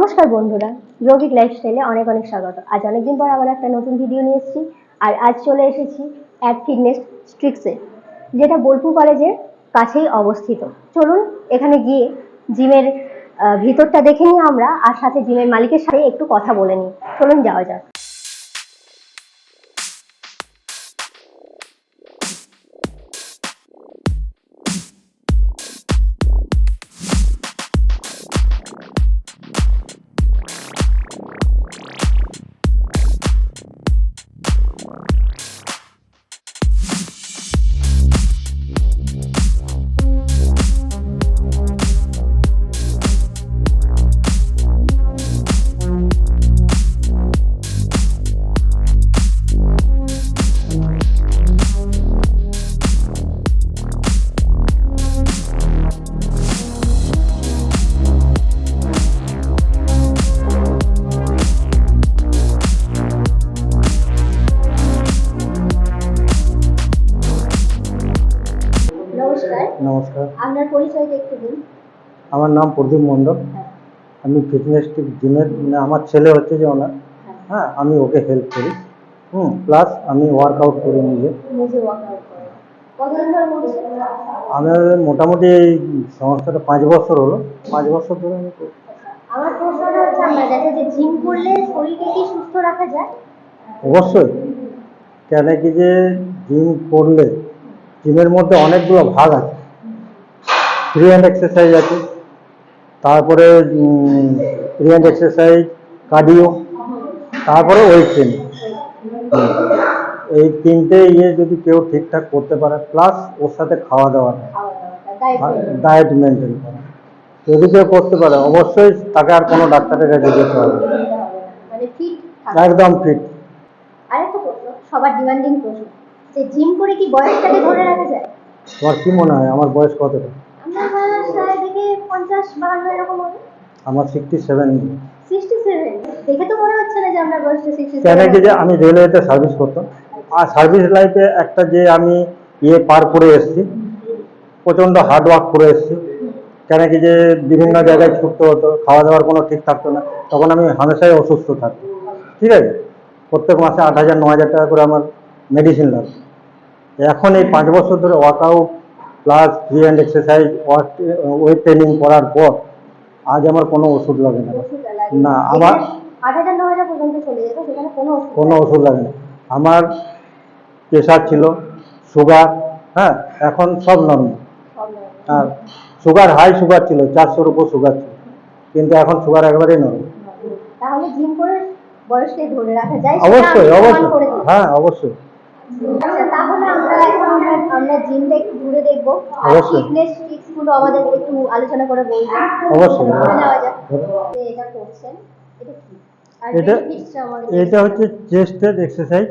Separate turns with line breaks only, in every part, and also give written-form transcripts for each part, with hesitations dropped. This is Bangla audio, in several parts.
নমস্কার বন্ধুরা, যৌগিক লাইফস্টাইলে অনেক অনেক স্বাগত। আজ অনেকদিন পর আবার একটা নতুন ভিডিও নিয়ে এসেছি। আর আজ চলে এসেছি অ্যাট ফিটনেস স্ট্রিক্সে, যেটা বোলপুর কলেজের কাছেই অবস্থিত। চলুন এখানে গিয়ে জিমের ভিতরটা দেখে নিই আমরা, আর সাথে জিমের মালিকের সাথে একটু কথা বলে নিই। চলুন যাওয়া যাক।
নমস্কার,
আপনার পরিচয়টা একটু দিন।
আমার নাম প্রদীপ মণ্ডল। আমি ফিটনেস জিমের আমার ছেলে হচ্ছে যে ওনার, হ্যাঁ আমি ওকে হেল্প করি। প্লাস আমি ওয়ার্কআউট করি নিজে।
কতদিন ধরে করছেন?
আমার মোটামুটি এই সংস্থাটা 5 বছর হলো। 5 বছর ধরে আমি করি।
আমার প্রশ্নটা হচ্ছে, আমরা দেখা যে জিম করলে শরীরকে কি সুস্থ রাখা যায়?
অবশ্যই, কেন কি যে জিম করলে জিমের মধ্যে অনেকগুলো ভাগ আছে। ফ্রি হ্যান্ড এক্সারসাইজ আছে, তারপরে ফ্রি হ্যান্ড এক্সারসাইজ, কার্ডিও, তারপরে ওয়েট ট্রেনিং। এই তিনটে যদি কেউ ঠিকঠাক করতে পারে, প্লাস ওর সাথে খাওয়া দাওয়াটা, ডায়েট মেনটেন করা, যদি কেউ করতে পারে অবশ্যই তাকে আর কোনো ডাক্তারের কাছে যেতে হবে না। একদম ফিট।
আরেকটা প্রশ্ন, সবার ডিমান্ডিং প্রশ্ন, যে জিম করে কি বয়সটাকে ধরে রাখা যায়?
তোমার কি মনে হয় আমার বয়স কতটা?
আমার বয়স প্রায় দেখে 50-52 এরকম হবে।
আমার 67।
67 দেখে তো মনে হচ্ছে না যে আমরা বয়সটা 67।
কেন কি যে আমি রেলওয়েতে সার্ভিস করতাম, আর সার্ভিস লাইফে একটা যে আমি পার করে এসেছি, প্রচণ্ড হার্ড ওয়ার্ক করে এসেছি। কেন কি যে বিভিন্ন জায়গায় ছুটতে হতো, খাওয়া দাওয়ার কোনো ঠিক থাকতো না, তখন আমি হামেশাই অসুস্থ থাকতাম। ঠিক আছে, প্রত্যেক মাসে 8,000-9,000 টাকা করে আমার মেডিসিন লাগতো। এখন এই 5 বছর ধরে workout plus free hand exercise, weight training করার পর আজ আমার কোনো ওষুধ লাগে না। না, আমার
8,000-9,000 পর্যন্ত চলে যেত, সেখানে
কোনো ওষুধ লাগে না। আমার প্রেশার ছিল, সুগার, হ্যাঁ এখন সব নর্মাল। আর সুগার হাই সুগার ছিল, 400-র উপর সুগার ছিল, কিন্তু এখন সুগার একেবারেই নর্মাল।
তাহলে জিম করে বয়সকে ধরে রাখা যায়?
অবশ্যই অবশ্যই, হ্যাঁ অবশ্যই।
আচ্ছা, তাহলে আমরা জিমটা একটু ঘুরে দেখবো, আর
অবশ্যই।
ফিটনেস টিপস গুলো আমাদের একটু আলোচনা করে বলবেন।
অবশ্যই।
যাওয়া যাক। এটা করছেন, এটা কি? আর
এটা
বেনিফিটসটা আমাদের
এটা হচ্ছে চেস্টের এক্সারসাইজ।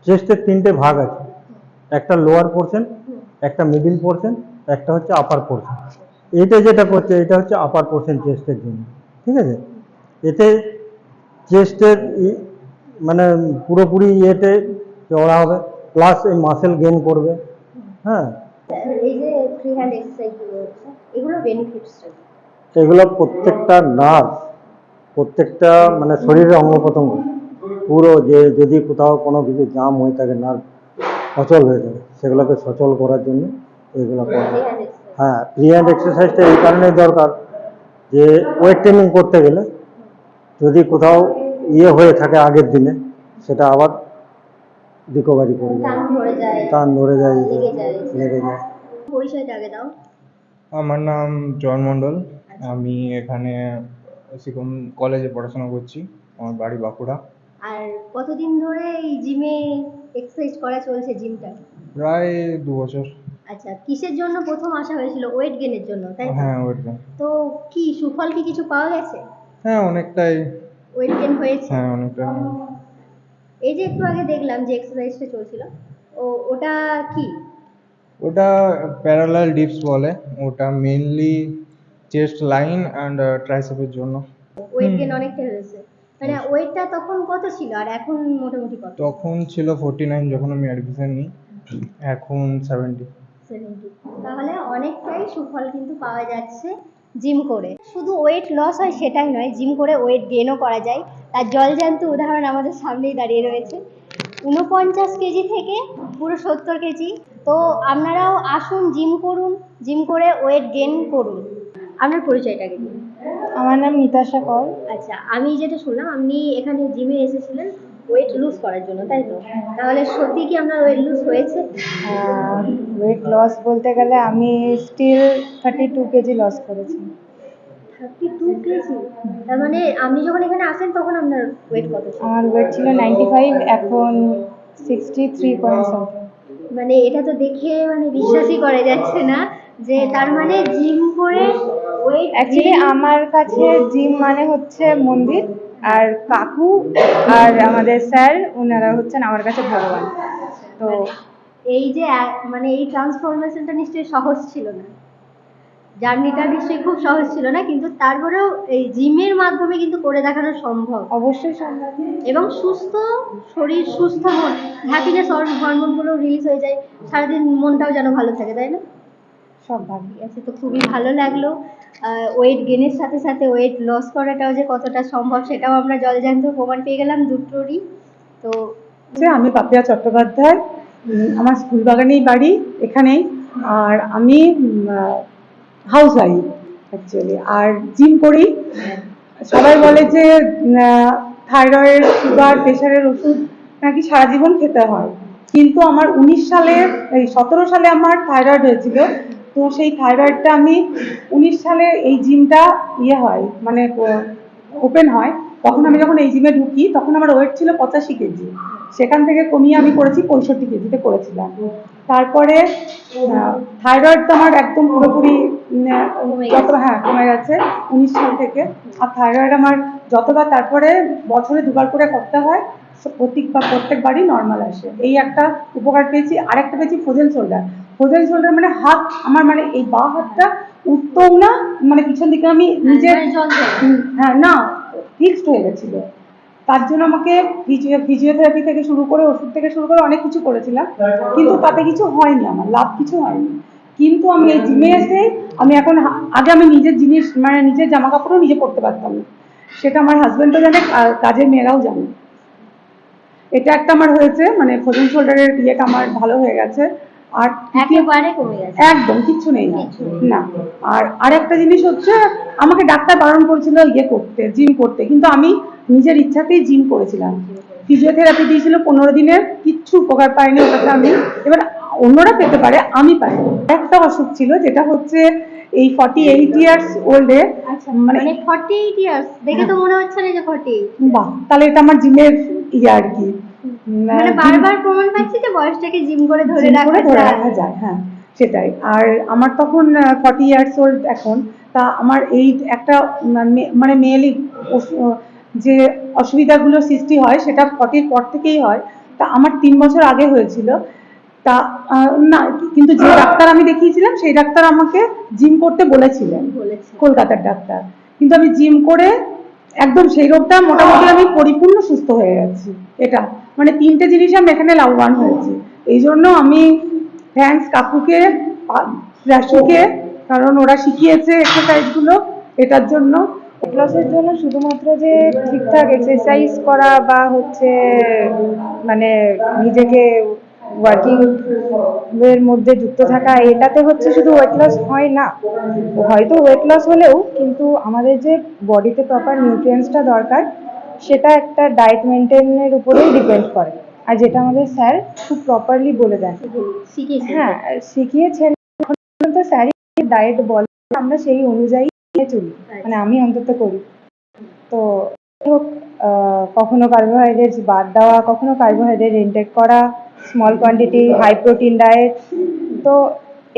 চেস্টের 3টে ভাগ আছে, একটা লোয়ার পোর্শন, একটা মিডিল পোর্শন, একটা হচ্ছে আপার পোর্শন। এইটা যেটা করছে এটা হচ্ছে আপার পোর্শন চেস্টের জন্য। ঠিক আছে, এতে চেস্টের মানে পুরোপুরি চড়া হবে, প্লাস এই মাসেল গেইন করবে। হ্যাঁ,
এই যে ফ্রি হ্যান্ড এক্সারসাইজ গুলো হচ্ছে, এগুলো বেনিফিটসটা
এগুলো প্রত্যেকটা নার্ভ, প্রত্যেকটা মানে শরীরের অঙ্গ প্রত্যঙ্গ পুরো, যে যদি কোথাও কোনো কিছু জাম হয়ে থাকে, নার্ভ সচল হয়ে থাকে, সেগুলোকে সচল করার জন্য এগুলো করা। হ্যাঁ, ফ্রি হ্যান্ড এক্সারসাইজটা এই কারণেই দরকার যে ওয়েট ট্রেনিং করতে গেলে যদি কোথাও হয়ে থাকে আগের দিনে, সেটা আবার রিকভারি করে যায়, টান ধরে যায়, লেগে যায়।
পরিচয়টা আগে দাও।
আমার নাম জন মণ্ডল। আমি এখানে সিকম কলেজে পড়াশোনা করছি। আমার বাড়ি বাঁকুড়া।
আর কতদিন ধরে এই জিমে এক্সারসাইজ করা চলছে জিমটা?
প্রায় 2 বছর।
আচ্ছা, কিসের জন্য প্রথম আসা হয়েছিল? ওয়েট গেইনের জন্য, তাই তো?
হ্যাঁ, ওয়েট গেইন।
তো কি সুফল কি কিছু পাওয়া গেছে?
হ্যাঁ, অনেকটাই
ওয়েট গেইন হয়েছে?
হ্যাঁ, অনেকটা।
এই যে একটু আগে দেখলাম যে এক্সারসাইজটা চলছিল, ওটা কি?
ওটা প্যারালাল ডিপস বলে। ওটা মেইনলি চেস্ট লাইন অ্যান্ড ট্রাইসেপের জন্য।
ওয়েট গেইন অনেকটা হয়েছে, মানে ওয়েটটা তখন কত ছিল আর এখন মোটামুটি কত?
তখন ছিল 49 যখন আমি অ্যাডমিশন নিই, এখন 70।
তাহলে অনেকটাই সুফল কিন্তু পাওয়া যাচ্ছে জিম করে শুধু ওয়েট লস হয় সেটাই নয়, জিম করে ওয়েট গেইনও করা যায়। তার জলজ্যান্ত উদাহরণ আমাদের সামনেই দাঁড়িয়ে রয়েছে। 49 কেজি থেকে পুরো 70 কেজি। তো আপনারাও আসুন, জিম করুন, জিম করে ওয়েট গেইন করুন। আপনার পরিচয়টাকে দিন।
আমার নাম নিতাশা কর।
আচ্ছা, আমি যেটা শুনলাম আপনি এখানে জিমে এসেছিলেন ওয়েট লুজ করার জন্য, তাই তো? তাহলে সত্যি কি আপনার ওয়েট লুজ হয়েছে?
ওয়েট লস বলতে গেলে আমি স্টিল 32 কেজি লস করেছি।
32 কেজি? তার মানে আপনি যখন এখানে আসেন তখন আপনার ওয়েট কত ছিল?
আমার ওয়েট ছিল 95, এখন 63 পয়েন্ট সামথিং।
মানে এটা তো দেখে মানে বিশ্বাসই করা যাচ্ছে না যে তার মানে জিম করে ওয়েট
অ্যাকচুয়ালি আমার কাছে জিম মানে হচ্ছে মন্দির, আর কাকু আর আমাদের স্যার ওনারা হচ্ছেন আমার কাছে ভগবান। তো
এই যে মানে এই ট্রান্সফরমেশনটা নিশ্চয়ই সহজ ছিল না, জার্নিটা নিশ্চয়ই খুব সহজ ছিল না, কিন্তু তারপরেও এই জিমের মাধ্যমে কিন্তু করে দেখানো সম্ভব।
অবশ্যই সম্ভব।
এবং সুস্থ শরীর, সুস্থ মন, হ্যাপিনেস হরমোনগুলো রিলিজ হয়ে যায়, সারাদিন মনটাও যেন ভালো থাকে, তাই না?
সব ভালো।
ঠিক আছে, তো খুবই ভালো লাগলো। ওয়েট গেনের সাথে সাথে ওয়েট লস করাটাও যে কতটা সম্ভব সেটাও আমরা জলজ্যান্ত প্রমাণ পেয়ে গেলাম দুটোরই। তো
আমি পাপিয়া চট্টোপাধ্যায়, আমার স্কুল বাগানেই বাড়ি এখানেই, আর আমি হাউস ওয়াইফ অ্যাকচুয়ালি, আর জিম করি। সবাই বলে যে থাইরয়েড, সুগার, প্রেশারের ওষুধ নাকি সারা জীবন খেতে হয়, কিন্তু আমার 17 সালে আমার থাইরয়েড হয়েছিল। তো সেই থাইরয়েডটা আমি 19 সালে এই জিমটা হয় মানে ওপেন হয়, তখন আমি যখন এই জিমে ঢুকি তখন আমার ওয়েট ছিল 85 কেজি, সেখান থেকে কমিয়ে আমি করেছি 65 কেজিতে করেছিলাম। তারপরে থাইরয়েড তো আমার একদম পুরোপুরি কমে গেছে 19 সাল থেকে। আর থাইরয়েড আমার যতবার, তারপরে বছরে 2বার করে করতে হয়, প্রত্যেকবারই নর্মাল আসে। এই একটা উপকার পেয়েছি। আর একটা পেয়েছি ফ্রোজেন শোল্ডার। ফ্রোজেন শোল্ডার মানে হাত আমার, মানে এই বাঁ হাতটা উঠতেও না, মানে পিছন দিকে আমি নিজের না ফিক্সড হয়ে গেছিল। তার জন্য আমাকে ফিজিওথেরাপি থেকে শুরু করে, ওষুধ থেকে শুরু করে অনেক কিছু করেছিলাম, কিন্তু তাতে কিছু হয়নি, আমার লাভ কিছু হয়নি। কিন্তু আমি এই জিমে এসে আমি এখন, আগে আমি নিজের জিনিস মানে নিজের জামা কাপড়ও নিজে পরতে পারতাম না, সেটা আমার হাজবেন্ডও জানে, কাজের মেয়েরাও জানে। এটা একটা আমার হয়েছে, মানে ফ্রোজেন শোল্ডারের ইয়েটা আমার ভালো হয়ে গেছে। আর
একেবারে কমে গেছে,
একদম কিচ্ছু নেই না। আর আরেকটা জিনিস হচ্ছে, আমাকে ডাক্তার বারণ করেছিল করতে, জিম করতে, কিন্তু আমি নিজের ইচ্ছাতেই জিম করেছিলাম। ফিজিওথেরাপি দিয়েছিল 15 দিনের, কিচ্ছু উপকার পাইনি ওটাতে আমি। এবার অন্যরা পেতে পারে, আমি পাইনি। একটা অসুখ ছিল যেটা হচ্ছে এই 48 ইয়ার্স ওল্ডে,
মানে 48 ইয়ার্স দেখে তো মনে হচ্ছে না যে 48।
বাহ, তাহলে এটা আমার জিমের আর কি,
মানে বারবার প্রমাণ পাচ্ছি যে বয়সটাকে জিম করে ধরে রাখা
যায়। হ্যাঁ, সেটাই। আর আমার তখন 40 ইয়ার্স ওল্ড এখন। তা আমার এই একটা মানে মেয়েলি যে অসুবিধাগুলো সৃষ্টি হয় সেটা 40 পর থেকেই হয়। তা আমার 3 বছর আগে হয়েছিল। তা না, কিন্তু যে ডাক্তার আমি দেখিয়েছিলাম সেই ডাক্তার আমাকে জিম করতে বলেছিলেন, কলকাতার ডাক্তার। কিন্তু আমি জিম করে একদম সেই রোগটা মোটামুটি আমি পরিপূর্ণ সুস্থ হয়ে গেছি। এটা মানে 3টে জিনিস আমি এখানে লাভবান হয়েছি। এই জন্য আমি থ্যাঙ্কস কাকুকে, রাশিকে, কারণ ওরা শিখিয়েছে এক্সারসাইজগুলো এটার জন্য।
ওয়েট লসের জন্য শুধুমাত্র যে ঠিকঠাক এক্সারসাইজ করা বা হচ্ছে মানে নিজেকে ওয়ার্কিং এর মধ্যে যুক্ত থাকা, এটাতে হচ্ছে শুধু ওয়েট লস হয় না। হয়তো ওয়েট লস হলেও কিন্তু আমাদের যে বডিতে প্রপার নিউট্রিয়েন্টসটা দরকার, সেটা একটা ডায়েট মেনটেনের উপরেই ডিপেন্ড করে। আর যেটা আমাদের স্যার খুব প্রপারলি বলে দেন। হ্যাঁ, শিখিয়েছেন। তো স্যারই ডায়েট বলে, আমরা সেই অনুযায়ী চলি, মানে আমি অন্তত করি। তো কখনো কার্বোহাইড্রেটস বাদ দেওয়া, কখনো কার্বোহাইড্রেট ইনটেক করা, small quantity high protein diet. তো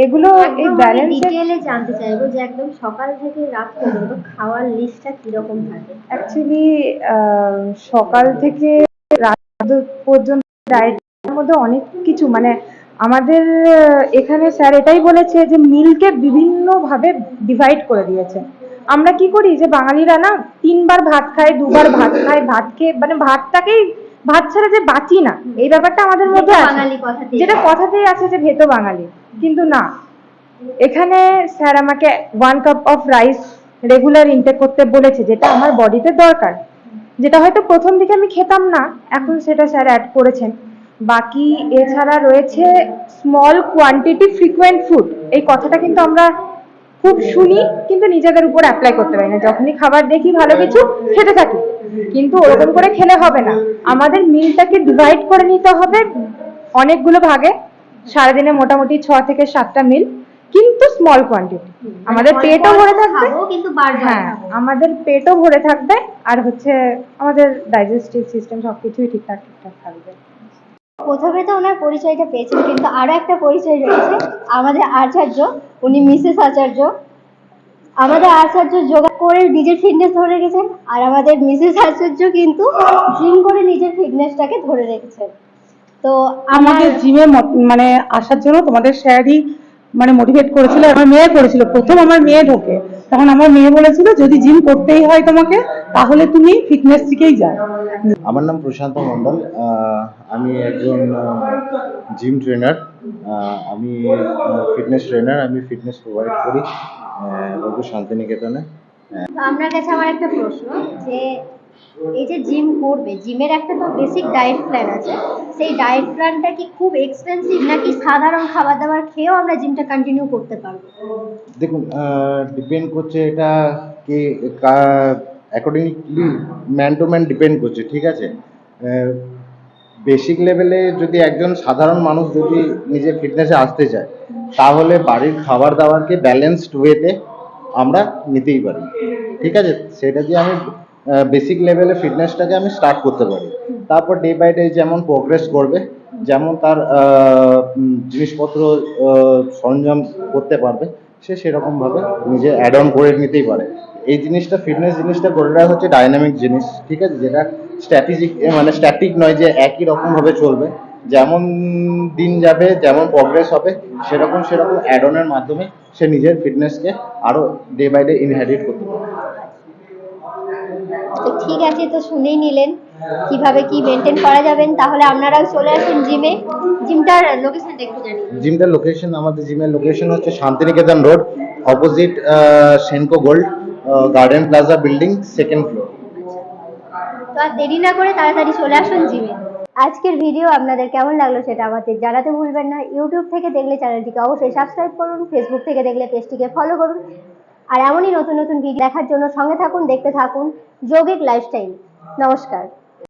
এগুলো এই ব্যালেন্সে
ডিটেইলে জানতে চাইবো যে একদম সকাল থেকে রাত পর্যন্ত খাওয়ার লিস্টটা কিরকম থাকে।
অ্যাকচুয়ালি সকাল থেকে রাত পর্যন্ত ডায়েটের মধ্যে অনেক কিছু, মানে আমাদের এখানে স্যার এটাই বলেছে যে মিলকে বিভিন্নভাবে ডিভাইড করে দিয়েছে। আমরা কি করি যে বাঙালিরা না 3বার ভাত খায়, 2বার ভাত খায়, ভাত খেয়ে মানে ভাতটাকেই, ভাত ছাড়া যে বাঁচি না, এই ব্যাপারটা আমাদের মধ্যে আছে, যেটা কথাতেই আছে যে ভেতো বাঙালি। কিন্তু না, এখানে স্যার আমাকে 1 cup of rice regular intake করতে বলেছে, যেটা আমার বডিতে দরকার, যেটা হয়তো প্রথম দিকে আমি খেতাম না, এখন সেটা স্যার অ্যাড করেছেন। বাকি এছাড়া রয়েছে স্মল কোয়ান্টিটি ফ্রিকোয়েন্ট ফুড। এই কথাটা কিন্তু আমরা খুব শুনি, কিন্তু নিজেদের উপর অ্যাপ্লাই করতে পারি না। যখনই খাবার দেখি ভালো কিছু, খেতে থাকি, কিন্তু ওরকম করে খেলে হবে না। আমাদের মিলটাকে ডিভাইড করে নিতে হবে অনেকগুলো ভাগে। সারাদিনে মোটামুটি 6 থেকে 7টা মিল, কিন্তু স্মল কোয়ান্টিটি। আমাদের পেটও ভরে থাকবে,
খাবো, কিন্তু বারবার
হ্যাঁ
খাবো।
আমাদের পেটও ভরে থাকবে, আর হচ্ছে আমাদের ডাইজেস্টিভ সিস্টেম সবকিছুই ঠিকঠাক থাকবে।
প্রথমে তো ওনার পরিচয়টা পেয়েছেন, কিন্তু আরো একটা পরিচয় রয়েছে আমাদের আচার্য, উনি মিসেস আচার্য। আমাদের আচার্য যোগা করে নিজের ফিটনেস ধরে রেখেছেন, আর আমাদের মিসেস আচার্য কিন্তু জিম করে নিজের ফিটনেসটাকে ধরে রেখেছেন। তো
আমাদের জিমে মানে আসার জন্য তোমাদের স্যারই মানে মোটিভেট করেছিল। আমার মেয়ে করেছিল, প্রথম আমার মেয়ে ঢোকে, তখন আমার মেয়ে বলেছিল যদি জিম করতেই হয় তোমাকে, তাহলে তুমি ফিটনেস শিখেই যাও।
আমার নাম প্রশান্ত মণ্ডল। আমি একজন জিম ট্রেনার। আমি ফিটনেস ট্রেনার। আমি ফিটনেস প্রোভাইড করি বোলপুর শান্তিনিকেতনে।
আপনার কাছে আমার একটা প্রশ্ন, যে এই যে জিম করবে, জিমের একটা তো বেসিক ডায়েট প্ল্যান আছে, সেই ডায়েট প্ল্যানটা কি খুব এক্সপেন্সিভ, নাকি সাধারণ খাবার দাবার খেয়েও আমরা জিমটা কন্টিনিউ করতে পারবো?
দেখুন, ডিপেন্ড করছে এটা কি accordingly man to man depend করছে, ঠিক আছে। বেসিক লেভেলে যদি একজন সাধারণ মানুষ যদি নিজের ফিটনেসে আসতে চায়, তাহলে বাড়ির খাবার দাবারকে ব্যালেন্সড ওয়েতে আমরা নিতেই পারি, ঠিক আছে। সেটা দিয়ে আমি বেসিক লেভেলে ফিটনেসটাকে আমি স্টার্ট করতে পারি। তারপর ডে বাই ডে যেমন প্রোগ্রেস করবে, যেমন তার জিনিসপত্র সরঞ্জাম করতে পারবে, সে সেরকমভাবে নিজে অ্যাড অন করে নিতেই পারে। এই জিনিসটা, ফিটনেস জিনিসটা গড়ে হচ্ছে ডাইনামিক জিনিস, ঠিক আছে, যেটা স্ট্র্যাটেজিক মানে স্ট্যাটিক নয় যে একই রকমভাবে চলবে। যেমন দিন যাবে, যেমন প্রোগ্রেস হবে, সেরকম অ্যাড অনের মাধ্যমে সে নিজের ফিটনেসকে আরও ডে বাই ডে ইনহ্যারিট করতে পারে।
তো ঠিক আছে, তো শুনেই নিলেন কিভাবে কি মেনটেন করা যাবেন। তাহলে আপনারাও চলে আসুন জিমে। জিমটার লোকেশনটা একটু জানিয়ে দিন।
জিমটার লোকেশন, আমাদের জিমের লোকেশন হচ্ছে Santiniketan road, opposite Senco Gold garden plaza building, 2nd floor.
তো আর দেরি না করে তাড়াতাড়ি চলে আসুন জিমে। আজকের ভিডিও আপনাদের কেমন লাগলো সেটা আমাদের জানাতে ভুলবেন না। ইউটিউব থেকে দেখলে চ্যানেলটিকে অবশ্যই সাবস্ক্রাইব করুন, ফেসবুক থেকে দেখলে পেজটিকে ফলো করুন। আর এমনই নতুন নতুন ভিডিও দেখার জন্য সঙ্গে থাকুন, দেখতে থাকুন যৌগিক লাইফস্টাইল। নমস্কার।